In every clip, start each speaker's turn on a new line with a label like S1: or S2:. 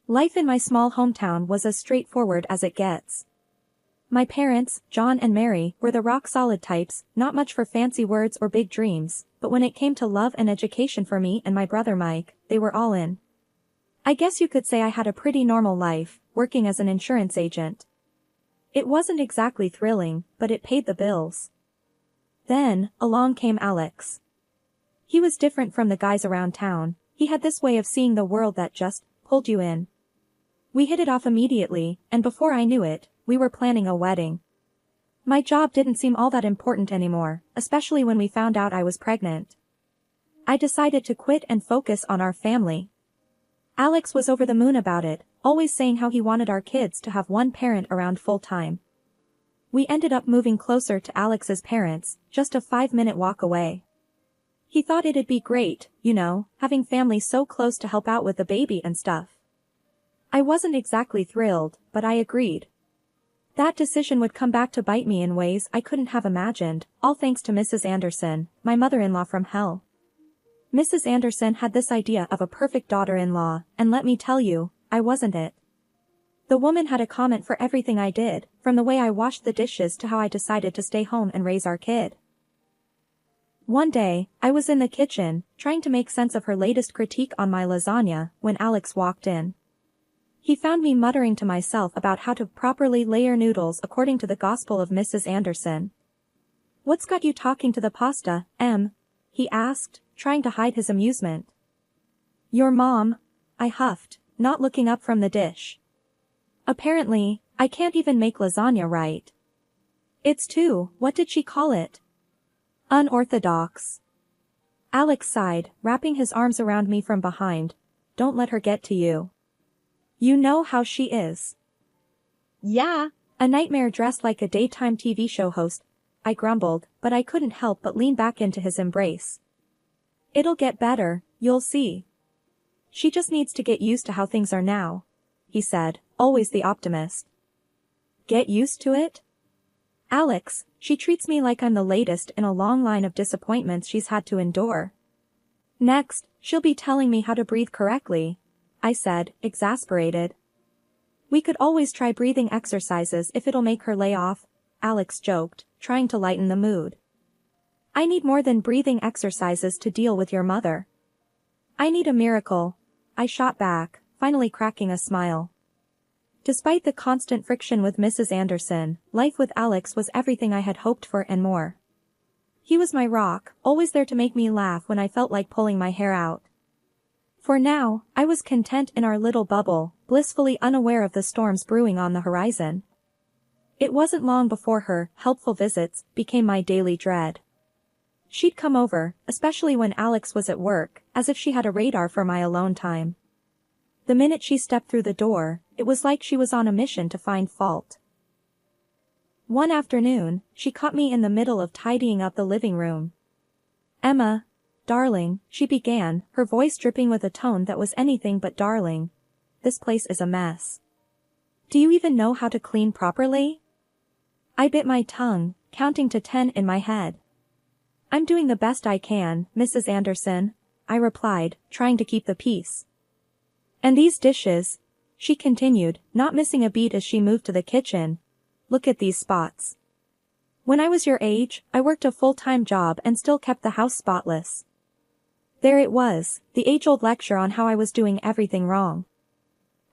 S1: Life in my small hometown was as straightforward as it gets. My parents, John and Mary, were the rock-solid types, not much for fancy words or big dreams, but when it came to love and education for me and my brother Mike, they were all in. I guess you could say I had a pretty normal life, working as an insurance agent. It wasn't exactly thrilling, but it paid the bills. Then, along came Alex. He was different from the guys around town. He had this way of seeing the world that just pulled you in. We hit it off immediately, and before I knew it, we were planning a wedding. My job didn't seem all that important anymore, especially when we found out I was pregnant. I decided to quit and focus on our family. Alex was over the moon about it, always saying how he wanted our kids to have one parent around full-time. We ended up moving closer to Alex's parents, just a 5-minute walk away. He thought it'd be great, having family so close to help out with the baby and stuff. I wasn't exactly thrilled, but I agreed. That decision would come back to bite me in ways I couldn't have imagined, all thanks to Mrs. Anderson, my mother-in-law from hell. Mrs. Anderson had this idea of a perfect daughter-in-law, and let me tell you, I wasn't it. The woman had a comment for everything I did, from the way I washed the dishes to how I decided to stay home and raise our kid. One day, I was in the kitchen, trying to make sense of her latest critique on my lasagna, when Alex walked in. He found me muttering to myself about how to properly layer noodles according to the gospel of Mrs. Anderson. "What's got you talking to the pasta, Em?" he asked, trying to hide his amusement. "Your mom," I huffed, not looking up from the dish. "Apparently, I can't even make lasagna right. It's too, what did she call it? Unorthodox." Alex sighed, wrapping his arms around me from behind. "Don't let her get to you. You know how she is." "Yeah, a nightmare dressed like a daytime TV show host," I grumbled, but I couldn't help but lean back into his embrace. "It'll get better, you'll see. She just needs to get used to how things are now," he said, always the optimist. "Get used to it? Alex, she treats me like I'm the latest in a long line of disappointments she's had to endure. Next, she'll be telling me how to breathe correctly," I said, exasperated. "We could always try breathing exercises if it'll make her lay off," Alex joked, trying to lighten the mood. "I need more than breathing exercises to deal with your mother. I need a miracle," I shot back, finally cracking a smile. Despite the constant friction with Mrs. Anderson, life with Alex was everything I had hoped for and more. He was my rock, always there to make me laugh when I felt like pulling my hair out. For now, I was content in our little bubble, blissfully unaware of the storms brewing on the horizon. It wasn't long before her helpful visits became my daily dread. She'd come over, especially when Alex was at work, as if she had a radar for my alone time. The minute she stepped through the door, it was like she was on a mission to find fault. One afternoon, she caught me in the middle of tidying up the living room. "Emma, darling," she began, her voice dripping with a tone that was anything but darling. "This place is a mess. Do you even know how to clean properly?" I bit my tongue, counting to 10 in my head. "I'm doing the best I can, Mrs. Anderson," I replied, trying to keep the peace. "And these dishes," she continued, not missing a beat as she moved to the kitchen. "Look at these spots. When I was your age, I worked a full-time job and still kept the house spotless." There it was, the age-old lecture on how I was doing everything wrong.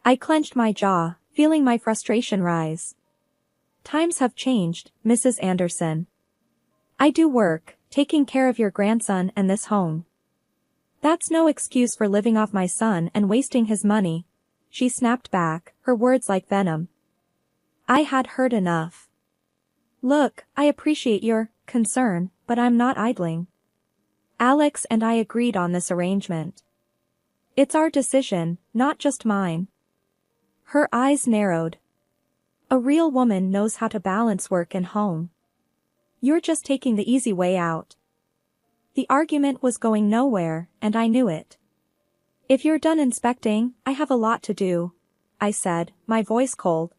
S1: I clenched my jaw, feeling my frustration rise. "Times have changed, Mrs. Anderson. I do work, taking care of your grandson and this home. That's no excuse for living off my son and wasting his money," she snapped back, her words like venom. I had heard enough. "Look, I appreciate your concern, but I'm not idling. Alex and I agreed on this arrangement. It's our decision, not just mine." Her eyes narrowed. "A real woman knows how to balance work and home. You're just taking the easy way out." The argument was going nowhere, and I knew it. "If you're done inspecting, I have a lot to do," I said, my voice cold.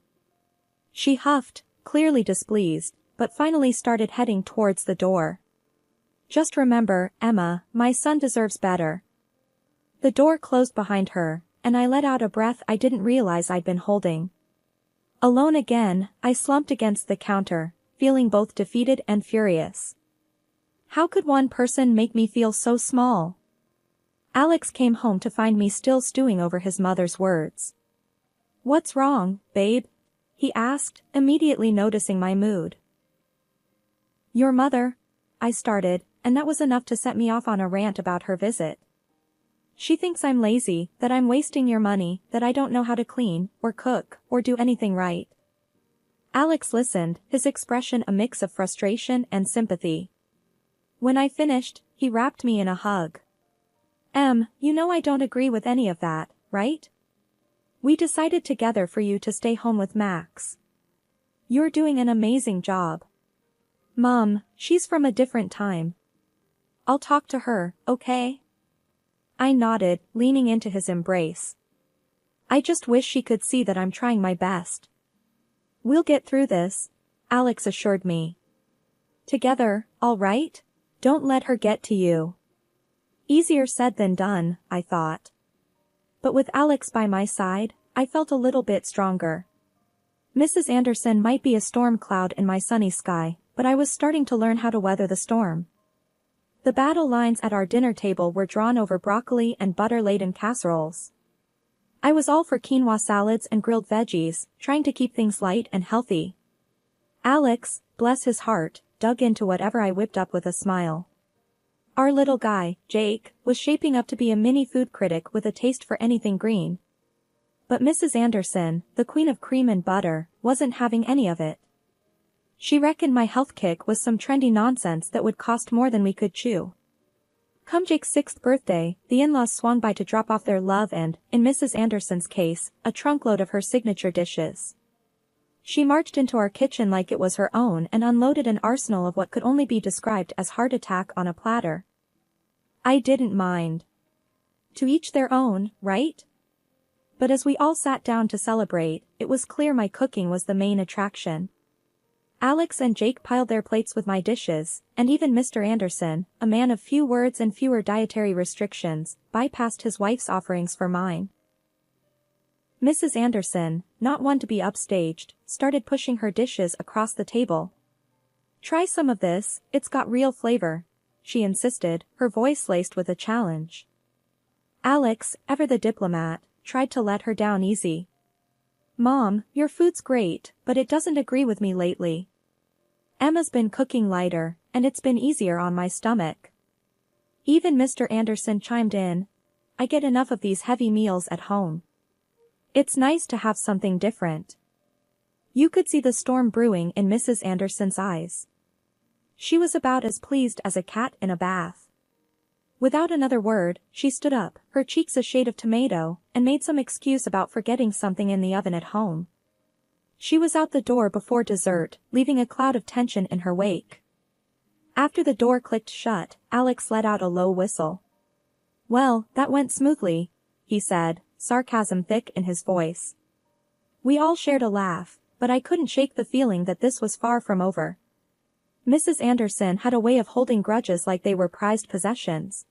S1: She huffed, clearly displeased, but finally started heading towards the door. "Just remember, Emma, my son deserves better." The door closed behind her, and I let out a breath I didn't realize I'd been holding. Alone again, I slumped against the counter, feeling both defeated and furious. How could one person make me feel so small? Alex came home to find me still stewing over his mother's words. "What's wrong, babe?" he asked, immediately noticing my mood. "Your mother," I started, and that was enough to set me off on a rant about her visit. "She thinks I'm lazy, that I'm wasting your money, that I don't know how to clean, or cook, or do anything right." Alex listened, his expression a mix of frustration and sympathy. When I finished, he wrapped me in a hug. You know I don't agree with any of that, right? We decided together for you to stay home with Max. You're doing an amazing job. Mom, she's from a different time. I'll talk to her, okay?" I nodded, leaning into his embrace. "I just wish she could see that I'm trying my best." "We'll get through this," Alex assured me. "Together, all right? Don't let her get to you." Easier said than done, I thought. But with Alex by my side, I felt a little bit stronger. Mrs. Anderson might be a storm cloud in my sunny sky, but I was starting to learn how to weather the storm. The battle lines at our dinner table were drawn over broccoli and butter-laden casseroles. I was all for quinoa salads and grilled veggies, trying to keep things light and healthy. Alex, bless his heart, dug into whatever I whipped up with a smile. Our little guy, Jake, was shaping up to be a mini food critic with a taste for anything green. But Mrs. Anderson, the queen of cream and butter, wasn't having any of it. She reckoned my health kick was some trendy nonsense that would cost more than we could chew. Come Jake's 6th birthday, the in-laws swung by to drop off their love and, in Mrs. Anderson's case, a trunkload of her signature dishes. She marched into our kitchen like it was her own and unloaded an arsenal of what could only be described as heart attack on a platter. I didn't mind. To each their own, right? But as we all sat down to celebrate, it was clear my cooking was the main attraction. Alex and Jake piled their plates with my dishes, and even Mr. Anderson, a man of few words and fewer dietary restrictions, bypassed his wife's offerings for mine. Mrs. Anderson, not one to be upstaged, started pushing her dishes across the table. "Try some of this, it's got real flavor," she insisted, her voice laced with a challenge. Alex, ever the diplomat, tried to let her down easy. "Mom, your food's great, but it doesn't agree with me lately. Emma's been cooking lighter, and it's been easier on my stomach." Even Mr. Anderson chimed in. "I get enough of these heavy meals at home. It's nice to have something different." You could see the storm brewing in Mrs. Anderson's eyes. She was about as pleased as a cat in a bath. Without another word, she stood up, her cheeks a shade of tomato, and made some excuse about forgetting something in the oven at home. She was out the door before dessert, leaving a cloud of tension in her wake. After the door clicked shut, Alex let out a low whistle. "Well, that went smoothly," he said, sarcasm thick in his voice. We all shared a laugh, but I couldn't shake the feeling that this was far from over. Mrs. Anderson had a way of holding grudges like they were prized possessions.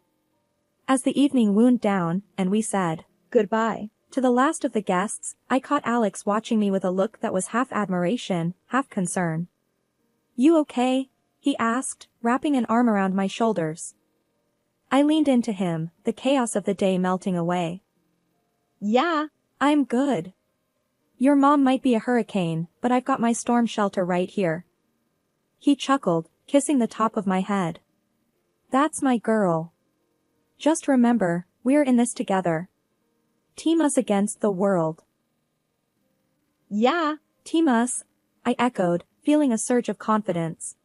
S1: As the evening wound down, and we said goodbye to the last of the guests, I caught Alex watching me with a look that was half admiration, half concern. "You okay?" he asked, wrapping an arm around my shoulders. I leaned into him, the chaos of the day melting away. "Yeah, I'm good. Your mom might be a hurricane, but I've got my storm shelter right here." He chuckled, kissing the top of my head. "That's my girl. Just remember, we're in this together. Team us against the world." "Yeah, team us," I echoed, feeling a surge of confidence.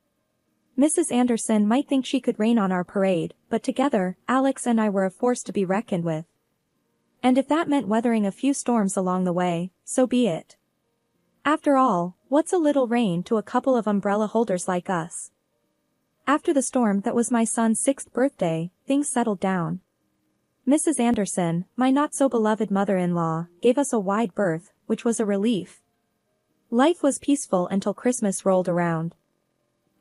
S1: Mrs. Anderson might think she could rain on our parade, but together, Alex and I were a force to be reckoned with. And if that meant weathering a few storms along the way, so be it. After all, what's a little rain to a couple of umbrella holders like us? After the storm that was my son's 6th birthday, things settled down. Mrs. Anderson, my not-so-beloved mother-in-law, gave us a wide berth, which was a relief. Life was peaceful until Christmas rolled around.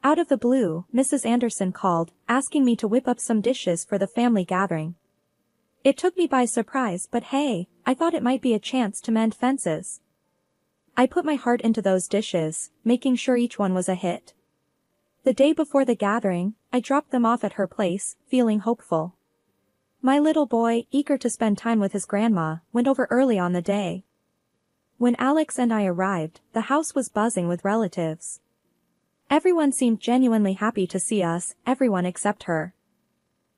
S1: Out of the blue, Mrs. Anderson called, asking me to whip up some dishes for the family gathering. It took me by surprise, but hey, I thought it might be a chance to mend fences. I put my heart into those dishes, making sure each one was a hit. The day before the gathering, I dropped them off at her place, feeling hopeful. My little boy, eager to spend time with his grandma, went over early on the day. When Alex and I arrived, the house was buzzing with relatives. Everyone seemed genuinely happy to see us, everyone except her.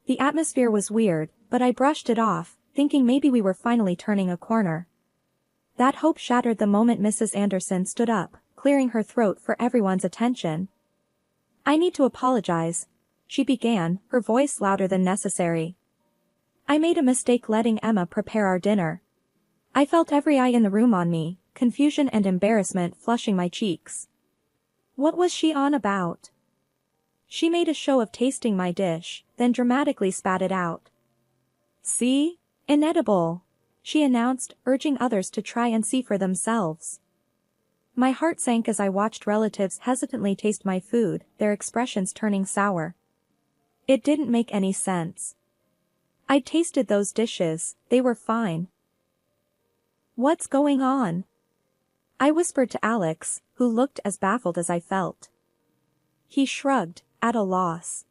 S1: The atmosphere was weird, but I brushed it off, thinking maybe we were finally turning a corner. That hope shattered the moment Mrs. Anderson stood up, clearing her throat for everyone's attention. "I need to apologize," she began, her voice louder than necessary. "I made a mistake letting Emma prepare our dinner." I felt every eye in the room on me, confusion and embarrassment flushing my cheeks. What was she on about? She made a show of tasting my dish, then dramatically spat it out. "See? Inedible," she announced, urging others to try and see for themselves. My heart sank as I watched relatives hesitantly taste my food, their expressions turning sour. It didn't make any sense. I'd tasted those dishes, they were fine. "What's going on?" I whispered to Alex, who looked as baffled as I felt. He shrugged, at a loss.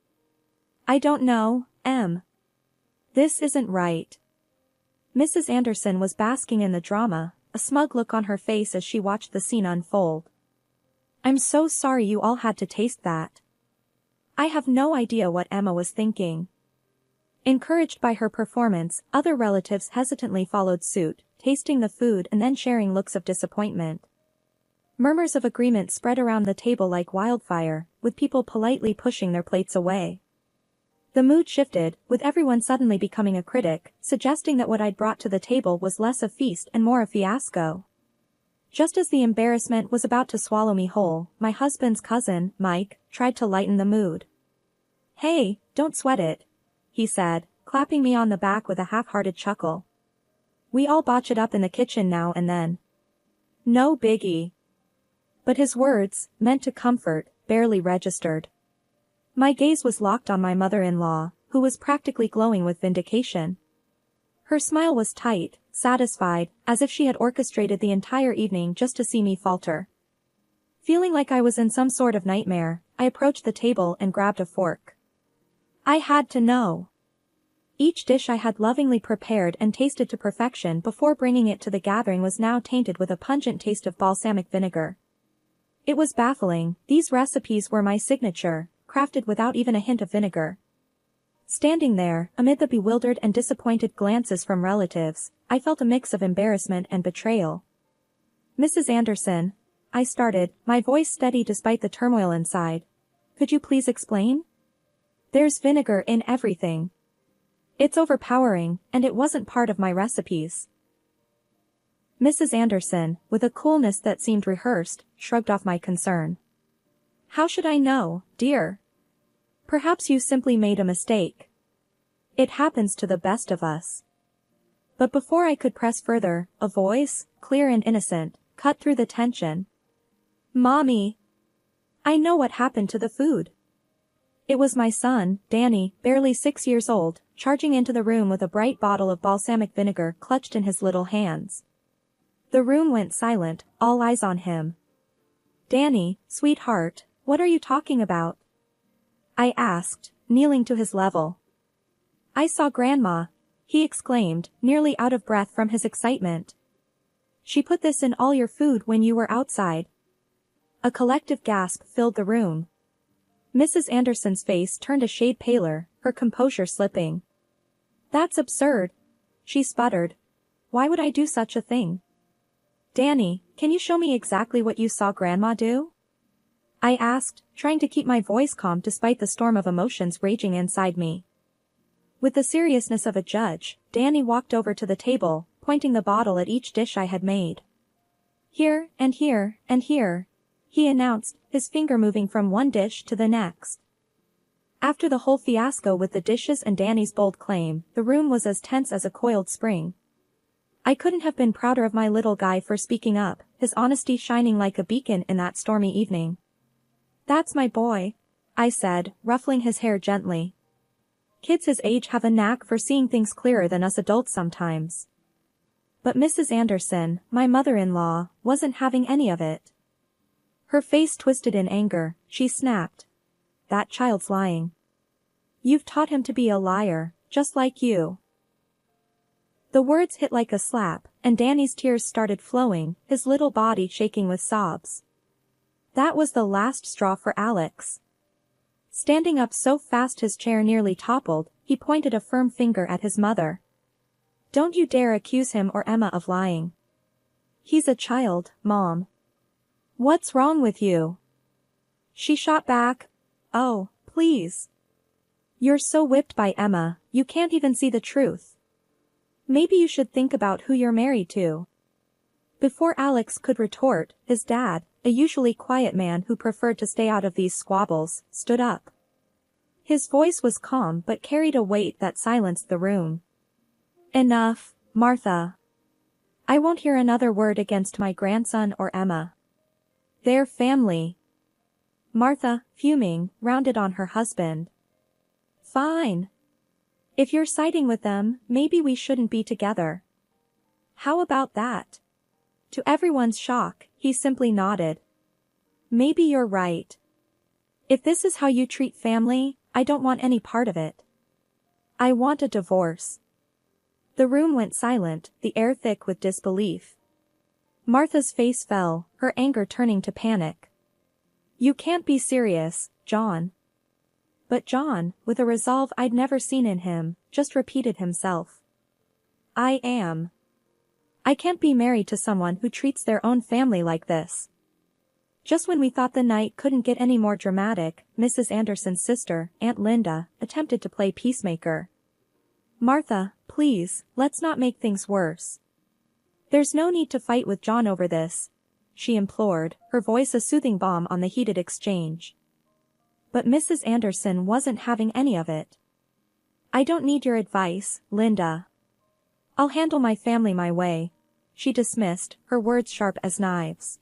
S1: "I don't know, Em. This isn't right." Mrs. Anderson was basking in the drama, a smug look on her face as she watched the scene unfold. "I'm so sorry you all had to taste that. I have no idea what Emma was thinking." Encouraged by her performance, other relatives hesitantly followed suit, tasting the food and then sharing looks of disappointment. Murmurs of agreement spread around the table like wildfire, with people politely pushing their plates away. The mood shifted, with everyone suddenly becoming a critic, suggesting that what I'd brought to the table was less a feast and more a fiasco. Just as the embarrassment was about to swallow me whole, my husband's cousin, Mike, tried to lighten the mood. "Hey, don't sweat it," he said, clapping me on the back with a half-hearted chuckle. "We all botch it up in the kitchen now and then. No biggie." But his words, meant to comfort, barely registered. My gaze was locked on my mother-in-law, who was practically glowing with vindication. Her smile was tight, satisfied, as if she had orchestrated the entire evening just to see me falter. Feeling like I was in some sort of nightmare, I approached the table and grabbed a fork. I had to know. Each dish I had lovingly prepared and tasted to perfection before bringing it to the gathering was now tainted with a pungent taste of balsamic vinegar. It was baffling, these recipes were my signature, crafted without even a hint of vinegar. Standing there, amid the bewildered and disappointed glances from relatives, I felt a mix of embarrassment and betrayal. "Mrs. Anderson," I started, my voice steady despite the turmoil inside. "Could you please explain? There's vinegar in everything. It's overpowering, and it wasn't part of my recipes." Mrs. Anderson, with a coolness that seemed rehearsed, shrugged off my concern. "How should I know, dear? Perhaps you simply made a mistake. It happens to the best of us." But before I could press further, a voice, clear and innocent, cut through the tension. "Mommy! I know what happened to the food." It was my son, Danny, barely 6 years old, charging into the room with a bright bottle of balsamic vinegar clutched in his little hands. The room went silent, all eyes on him. "Danny, sweetheart, what are you talking about?" I asked, kneeling to his level. "I saw Grandma," he exclaimed, nearly out of breath from his excitement. "She put this in all your food when you were outside." A collective gasp filled the room. Mrs. Anderson's face turned a shade paler, her composure slipping. "That's absurd," she sputtered. "Why would I do such a thing?" "Danny, can you show me exactly what you saw Grandma do?" I asked, trying to keep my voice calm despite the storm of emotions raging inside me. With the seriousness of a judge, Danny walked over to the table, pointing the bottle at each dish I had made. "Here, and here, and here," he announced, his finger moving from one dish to the next. After the whole fiasco with the dishes and Danny's bold claim, the room was as tense as a coiled spring. I couldn't have been prouder of my little guy for speaking up, his honesty shining like a beacon in that stormy evening. "That's my boy," I said, ruffling his hair gently. Kids his age have a knack for seeing things clearer than us adults sometimes. But Mrs. Anderson, my mother-in-law, wasn't having any of it. Her face twisted in anger, she snapped. That child's lying. You've taught him to be a liar, just like you. The words hit like a slap, and Danny's tears started flowing, his little body shaking with sobs. That was the last straw for Alex. Standing up so fast his chair nearly toppled, he pointed a firm finger at his mother. Don't you dare accuse him or Emma of lying. He's a child, Mom. What's wrong with you? She shot back. Oh, please. You're so whipped by Emma, you can't even see the truth. Maybe you should think about who you're married to. Before Alex could retort, his dad, a usually quiet man who preferred to stay out of these squabbles, stood up. His voice was calm but carried a weight that silenced the room. Enough, Martha. I won't hear another word against my grandson or Emma. They're family. Martha, fuming, rounded on her husband. Fine. If you're siding with them, maybe we shouldn't be together. How about that? To everyone's shock, he simply nodded. Maybe you're right. If this is how you treat family, I don't want any part of it. I want a divorce. The room went silent, the air thick with disbelief. Martha's face fell, her anger turning to panic. You can't be serious, John. But John, with a resolve I'd never seen in him, just repeated himself. I am. I can't be married to someone who treats their own family like this. Just when we thought the night couldn't get any more dramatic, Mrs. Anderson's sister, Aunt Linda, attempted to play peacemaker. Martha, please, let's not make things worse. There's no need to fight with John over this, she implored, her voice a soothing balm on the heated exchange. But Mrs. Anderson wasn't having any of it. I don't need your advice, Linda. I'll handle my family my way, she dismissed, her words sharp as knives.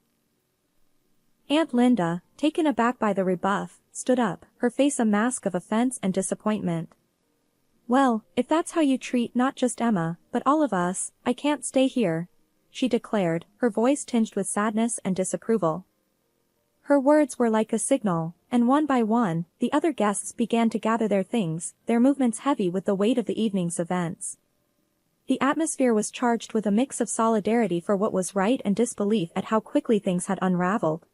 S1: Aunt Linda, taken aback by the rebuff, stood up, her face a mask of offense and disappointment. Well, if that's how you treat not just Emma, but all of us, I can't stay here, she declared, her voice tinged with sadness and disapproval. Her words were like a signal, and one by one, the other guests began to gather their things, their movements heavy with the weight of the evening's events. The atmosphere was charged with a mix of solidarity for what was right and disbelief at how quickly things had unraveled.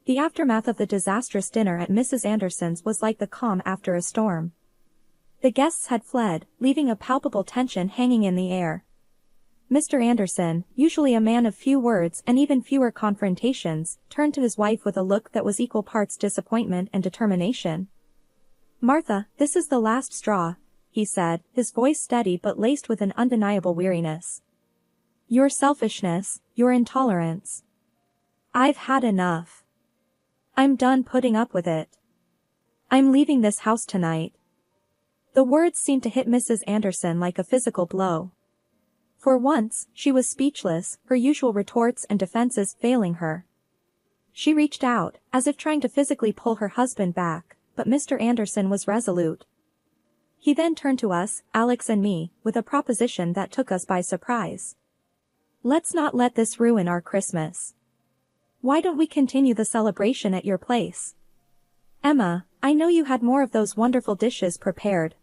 S1: The aftermath of the disastrous dinner at Mrs. Anderson's was like the calm after a storm. The guests had fled, leaving a palpable tension hanging in the air. Mr. Anderson, usually a man of few words and even fewer confrontations, turned to his wife with a look that was equal parts disappointment and determination. Martha, this is the last straw, he said, his voice steady but laced with an undeniable weariness. Your selfishness, your intolerance. I've had enough. I'm done putting up with it. I'm leaving this house tonight. The words seemed to hit Mrs. Anderson like a physical blow. For once, she was speechless, her usual retorts and defenses failing her. She reached out, as if trying to physically pull her husband back, but Mr. Anderson was resolute. He then turned to us, Alex and me, with a proposition that took us by surprise. Let's not let this ruin our Christmas. Why don't we continue the celebration at your place? Emma, I know you had more of those wonderful dishes prepared.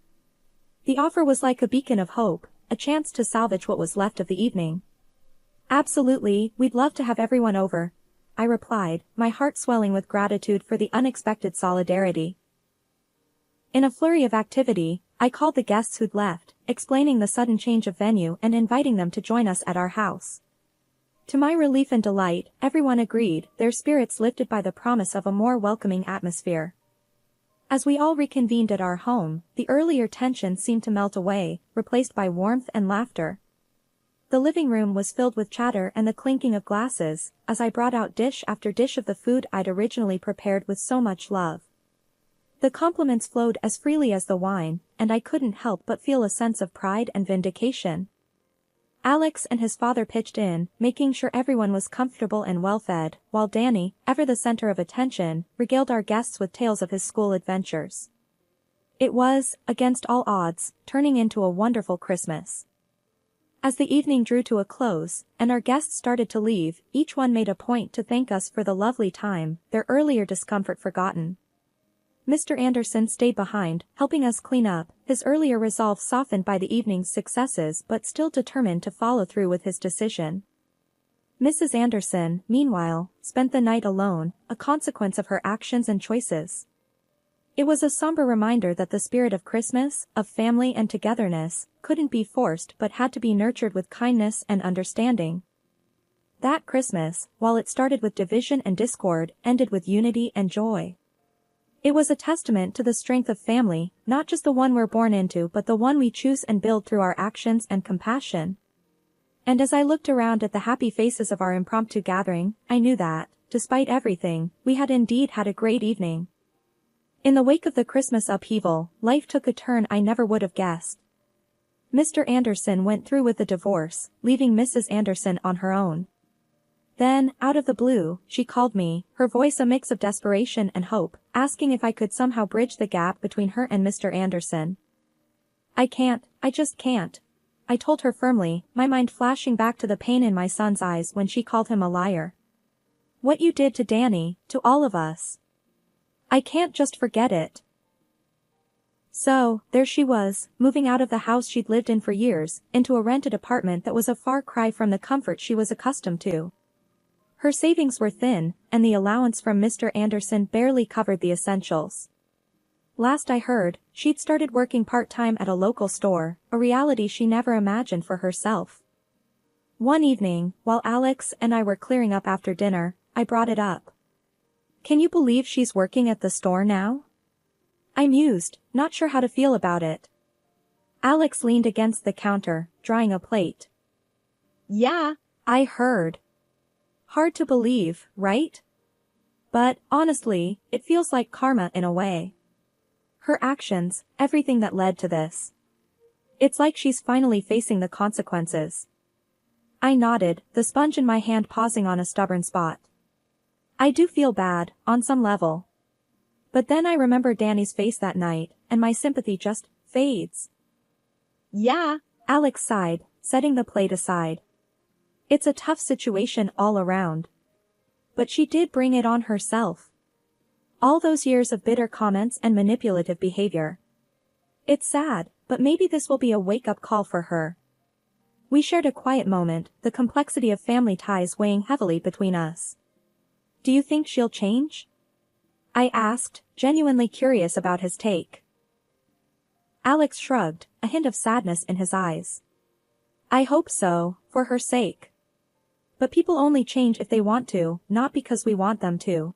S1: The offer was like a beacon of hope, a chance to salvage what was left of the evening. Absolutely, we'd love to have everyone over, I replied, my heart swelling with gratitude for the unexpected solidarity. In a flurry of activity, I called the guests who'd left, explaining the sudden change of venue and inviting them to join us at our house. To my relief and delight, everyone agreed, their spirits lifted by the promise of a more welcoming atmosphere. As we all reconvened at our home, the earlier tension seemed to melt away, replaced by warmth and laughter. The living room was filled with chatter and the clinking of glasses, as I brought out dish after dish of the food I'd originally prepared with so much love. The compliments flowed as freely as the wine, and I couldn't help but feel a sense of pride and vindication. Alex and his father pitched in, making sure everyone was comfortable and well-fed, while Danny, ever the center of attention, regaled our guests with tales of his school adventures. It was, against all odds, turning into a wonderful Christmas. As the evening drew to a close, and our guests started to leave, each one made a point to thank us for the lovely time, their earlier discomfort forgotten. Mr. Anderson stayed behind, helping us clean up, his earlier resolve softened by the evening's successes but still determined to follow through with his decision. Mrs. Anderson, meanwhile, spent the night alone, a consequence of her actions and choices. It was a somber reminder that the spirit of Christmas, of family and togetherness, couldn't be forced but had to be nurtured with kindness and understanding. That Christmas, while it started with division and discord, ended with unity and joy. It was a testament to the strength of family, not just the one we're born into but the one we choose and build through our actions and compassion. And as I looked around at the happy faces of our impromptu gathering, I knew that, despite everything, we had indeed had a great evening. In the wake of the Christmas upheaval, life took a turn I never would have guessed. Mr. Anderson went through with the divorce, leaving Mrs. Anderson on her own. Then, out of the blue, she called me, her voice a mix of desperation and hope, asking if I could somehow bridge the gap between her and Mr. Anderson. I just can't. I told her firmly, my mind flashing back to the pain in my son's eyes when she called him a liar. What you did to Danny, to all of us. I can't just forget it. So, there she was, moving out of the house she'd lived in for years, into a rented apartment that was a far cry from the comfort she was accustomed to. Her savings were thin, and the allowance from Mr. Anderson barely covered the essentials. Last I heard, she'd started working part-time at a local store, a reality she never imagined for herself. One evening, while Alex and I were clearing up after dinner, I brought it up. Can you believe she's working at the store now? I mused, not sure how to feel about it. Alex leaned against the counter, drying a plate. Yeah, I heard. Hard to believe, right? But, honestly, it feels like karma in a way. Her actions, everything that led to this. It's like she's finally facing the consequences. I nodded, the sponge in my hand pausing on a stubborn spot. I do feel bad, on some level. But then I remember Danny's face that night, and my sympathy just fades. Yeah, Alex sighed, setting the plate aside. It's a tough situation all around. But she did bring it on herself. All those years of bitter comments and manipulative behavior. It's sad, but maybe this will be a wake-up call for her. We shared a quiet moment, the complexity of family ties weighing heavily between us. Do you think she'll change? I asked, genuinely curious about his take. Alex shrugged, a hint of sadness in his eyes. I hope so, for her sake. But people only change if they want to, not because we want them to.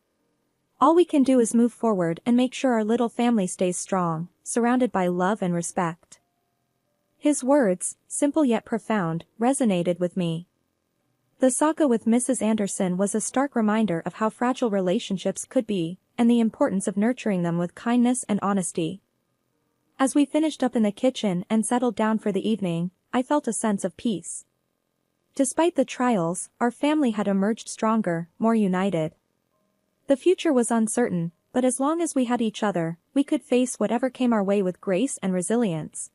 S1: All we can do is move forward and make sure our little family stays strong, surrounded by love and respect. His words, simple yet profound, resonated with me. The saga with Mrs. Anderson was a stark reminder of how fragile relationships could be, and the importance of nurturing them with kindness and honesty. As we finished up in the kitchen and settled down for the evening, I felt a sense of peace. Despite the trials, our family had emerged stronger, more united. The future was uncertain, but as long as we had each other, we could face whatever came our way with grace and resilience.